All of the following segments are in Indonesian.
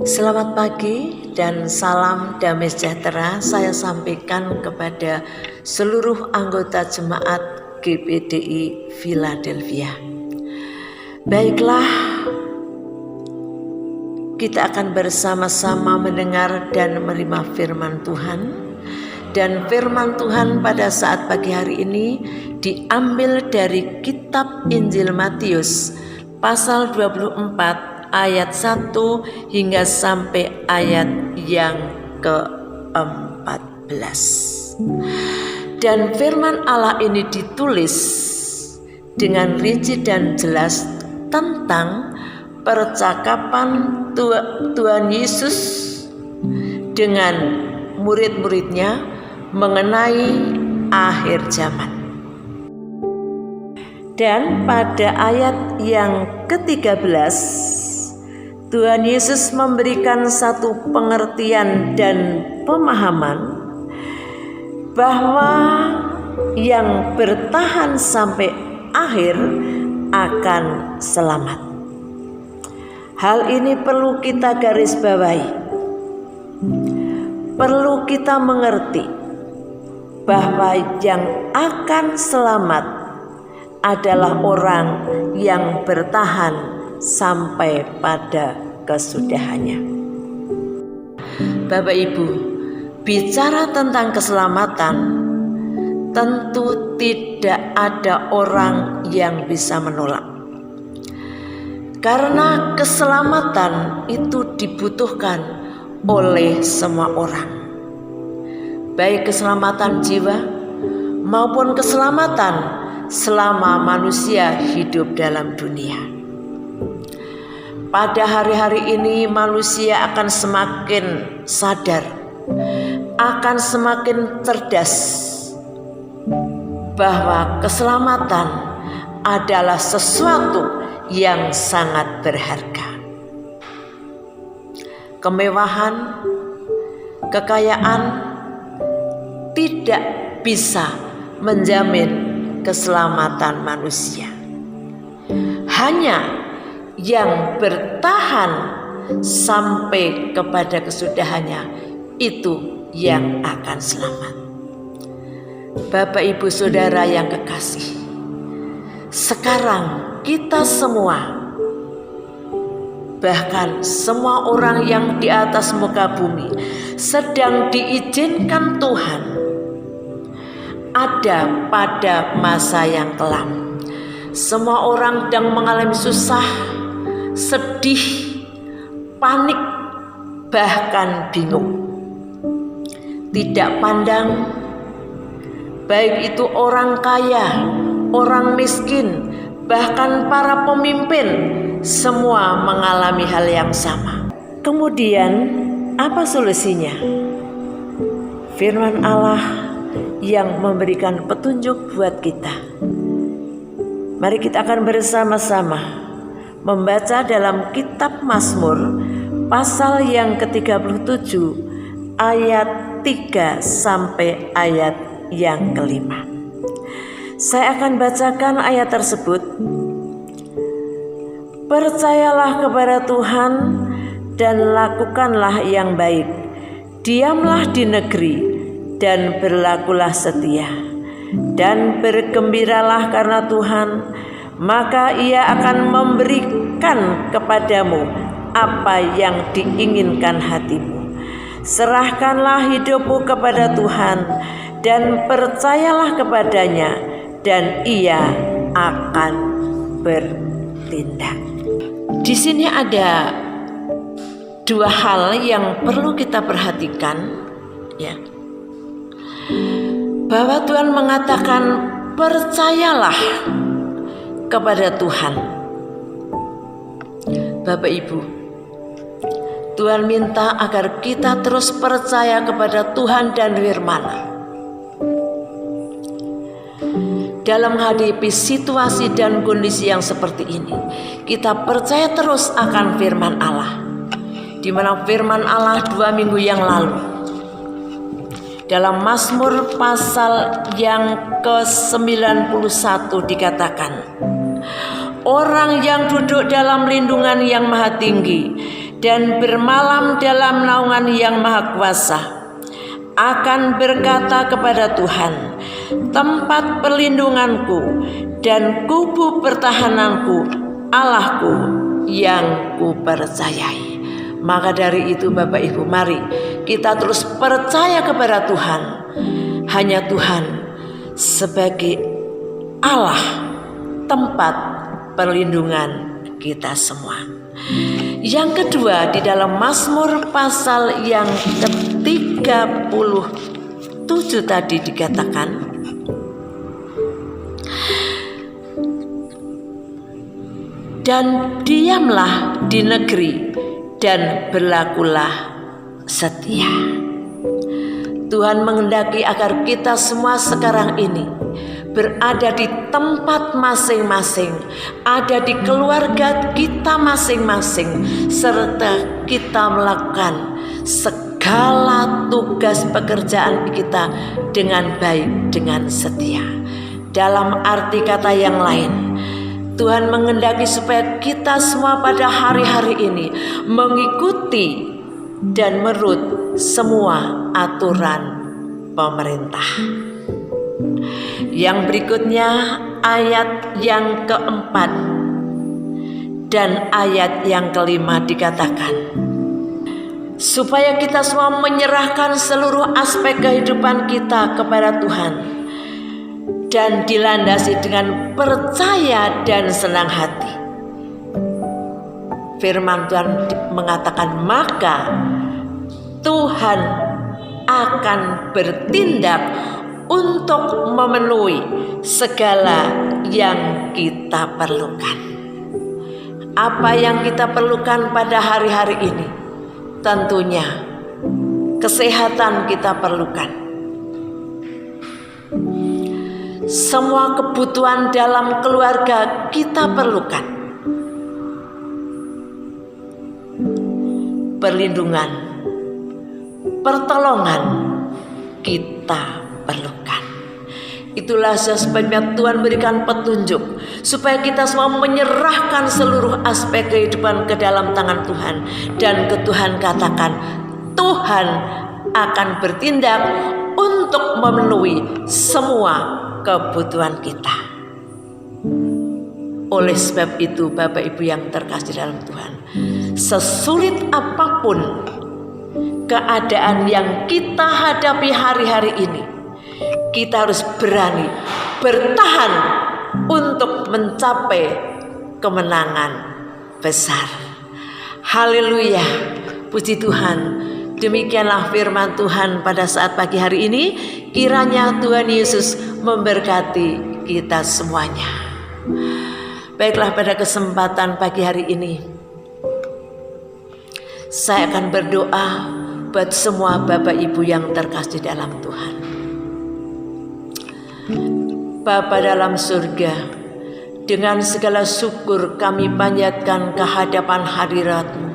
Selamat pagi dan salam damai sejahtera saya sampaikan kepada seluruh anggota jemaat GPDI Philadelphia. Baiklah, kita akan bersama-sama mendengar dan menerima firman Tuhan. Dan firman Tuhan pada saat pagi hari ini diambil dari kitab Injil Matius pasal 24 ayat 1 hingga sampai ayat yang ke-14. Dan firman Allah ini ditulis dengan rinci dan jelas tentang percakapan Tuhan Yesus dengan murid-muridnya mengenai akhir zaman. Dan pada ayat yang ke-13 Tuhan Yesus memberikan satu pengertian dan pemahaman bahwa yang bertahan sampai akhir akan selamat. Hal ini perlu kita garis bawahi. Perlu kita mengerti bahwa yang akan selamat adalah orang yang bertahan sampai pada kesudahannya. Bapak Ibu, bicara tentang keselamatan, tentu tidak ada orang yang bisa menolak. Karena keselamatan itu dibutuhkan oleh semua orang. Baik keselamatan jiwa maupun keselamatan selama manusia hidup dalam dunia. Pada hari-hari ini manusia akan semakin sadar, akan semakin cerdas bahwa keselamatan adalah sesuatu yang sangat berharga. Kemewahan, kekayaan tidak bisa menjamin keselamatan manusia. Hanya yang bertahan sampai kepada kesudahannya itu yang akan selamat. Bapak Ibu Saudara yang kekasih, sekarang kita semua, bahkan semua orang yang di atas muka bumi sedang diizinkan Tuhan ada pada masa yang kelam. Semua orang sedang mengalami susah, sedih, panik, bahkan bingung. Tidak pandang, baik itu orang kaya, orang miskin, bahkan para pemimpin, semua mengalami hal yang sama. Kemudian, apa solusinya? Firman Allah yang memberikan petunjuk buat kita. Mari kita akan bersama-sama membaca dalam kitab Mazmur pasal yang ke-37 ayat 3 sampai ayat yang ke-5. Saya akan bacakan ayat tersebut. Percayalah kepada Tuhan dan lakukanlah yang baik. Diamlah di negeri dan berlakulah setia. Dan bergembiralah karena Tuhan, maka Ia akan memberikan kepadamu apa yang diinginkan hatimu. Serahkanlah hidupmu kepada Tuhan dan percayalah kepadanya, dan Ia akan bertindak. Di sini ada dua hal yang perlu kita perhatikan, ya. Bahwa Tuhan mengatakan percayalah kepada Tuhan. Bapak Ibu, Tuhan minta agar kita terus percaya kepada Tuhan dan firman-Nya. Dalam menghadapi situasi dan kondisi yang seperti ini, kita percaya terus akan firman Allah. Di mana firman Allah 2 minggu yang lalu dalam Mazmur pasal yang ke-91 dikatakan, orang yang duduk dalam lindungan yang maha tinggi dan bermalam dalam naungan Yang Maha Kuasa, akan berkata kepada Tuhan, tempat perlindunganku dan kubu pertahananku, Allahku yang kupercayai. Maka dari itu Bapak Ibu, mari kita terus percaya kepada Tuhan. Hanya Tuhan sebagai Allah, tempat perlindungan kita semua. Yang kedua, di dalam Mazmur pasal yang ke-37 tadi dikatakan, dan diamlah di negeri dan berlakulah setia. Tuhan menghendaki agar kita semua sekarang ini berada di tempat masing-masing, ada di keluarga kita masing-masing, serta kita melakukan segala tugas pekerjaan kita dengan baik, dengan setia. Dalam arti kata yang lain, Tuhan menghendaki supaya kita semua pada hari-hari ini mengikuti dan menurut semua aturan pemerintah. Yang berikutnya ayat yang keempat dan ayat yang kelima dikatakan, supaya kita semua menyerahkan seluruh aspek kehidupan kita kepada Tuhan dan dilandasi dengan percaya dan senang hati. Firman Tuhan mengatakan, maka Tuhan akan bertindak untuk memenuhi segala yang kita perlukan. Apa yang kita perlukan pada hari-hari ini? Tentunya kesehatan kita perlukan. Semua kebutuhan dalam keluarga kita perlukan. Perlindungan, pertolongan kita perlukan. Itulah sebabnya Tuhan berikan petunjuk supaya kita semua menyerahkan seluruh aspek kehidupan ke dalam tangan Tuhan, dan ke Tuhan katakan, Tuhan akan bertindak untuk memenuhi semua kebutuhan kita. Oleh sebab itu Bapak Ibu yang terkasih dalam Tuhan, sesulit apapun keadaan yang kita hadapi hari-hari ini, kita harus berani bertahan untuk mencapai kemenangan besar. Haleluya, puji Tuhan. Demikianlah firman Tuhan pada saat pagi hari ini. Kiranya Tuhan Yesus memberkati kita semuanya. Baiklah, pada kesempatan pagi hari ini saya akan berdoa buat semua Bapak Ibu yang terkasih dalam Tuhan. Bapa dalam surga, dengan segala syukur kami panjatkan kehadapan hadirat-Mu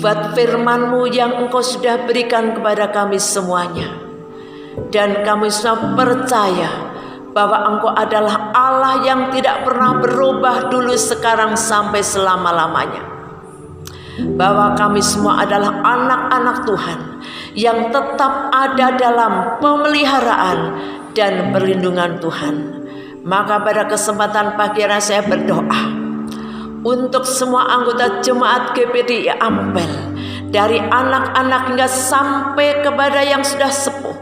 buat firman-Mu yang Engkau sudah berikan kepada kami semuanya. Dan kami semua percaya bahwa Engkau adalah Allah yang tidak pernah berubah dulu, sekarang, sampai selama-lamanya. Bahwa kami semua adalah anak-anak Tuhan yang tetap ada dalam pemeliharaan dan perlindungan Tuhan. Maka pada kesempatan pagi hari saya berdoa untuk semua anggota jemaat GPDI Ampel, dari anak-anak hingga sampai kepada yang sudah sepuh,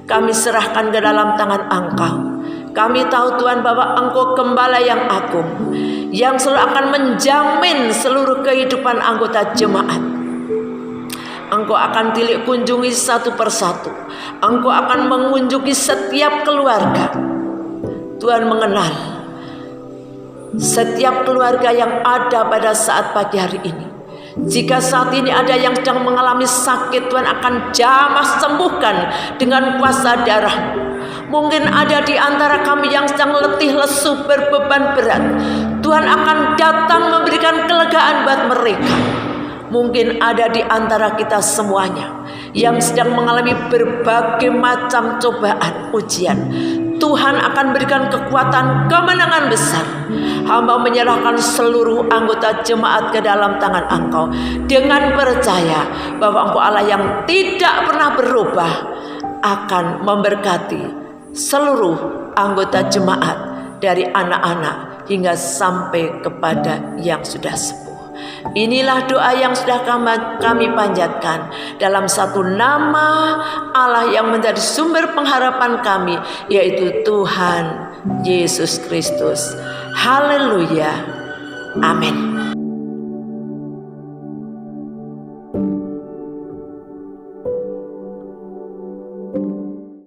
kami serahkan ke dalam tangan Engkau. Kami tahu Tuhan bahwa Engkau Gembala yang agung, yang selalu akan menjamin seluruh kehidupan anggota jemaat. Engkau akan tilik kunjungi satu persatu. Engkau akan mengunjungi setiap keluarga. Tuhan mengenal setiap keluarga yang ada pada saat pagi hari ini. Jika saat ini ada yang sedang mengalami sakit, Tuhan akan jamah sembuhkan dengan kuasa darah. Mungkin ada di antara kami yang sedang letih, lesu, berbeban berat. Tuhan akan datang memberikan kelegaan buat mereka. Mungkin ada di antara kita semuanya yang sedang mengalami berbagai macam cobaan, ujian. Tuhan akan berikan kekuatan kemenangan besar. Hamba menyerahkan seluruh anggota jemaat ke dalam tangan Engkau dengan percaya bahwa Engkau Allah yang tidak pernah berubah akan memberkati seluruh anggota jemaat dari anak-anak hingga sampai kepada yang sudah sepuh. Inilah doa yang sudah kami panjatkan dalam satu nama Allah yang menjadi sumber pengharapan kami, yaitu Tuhan Yesus Kristus. Haleluya. Amin.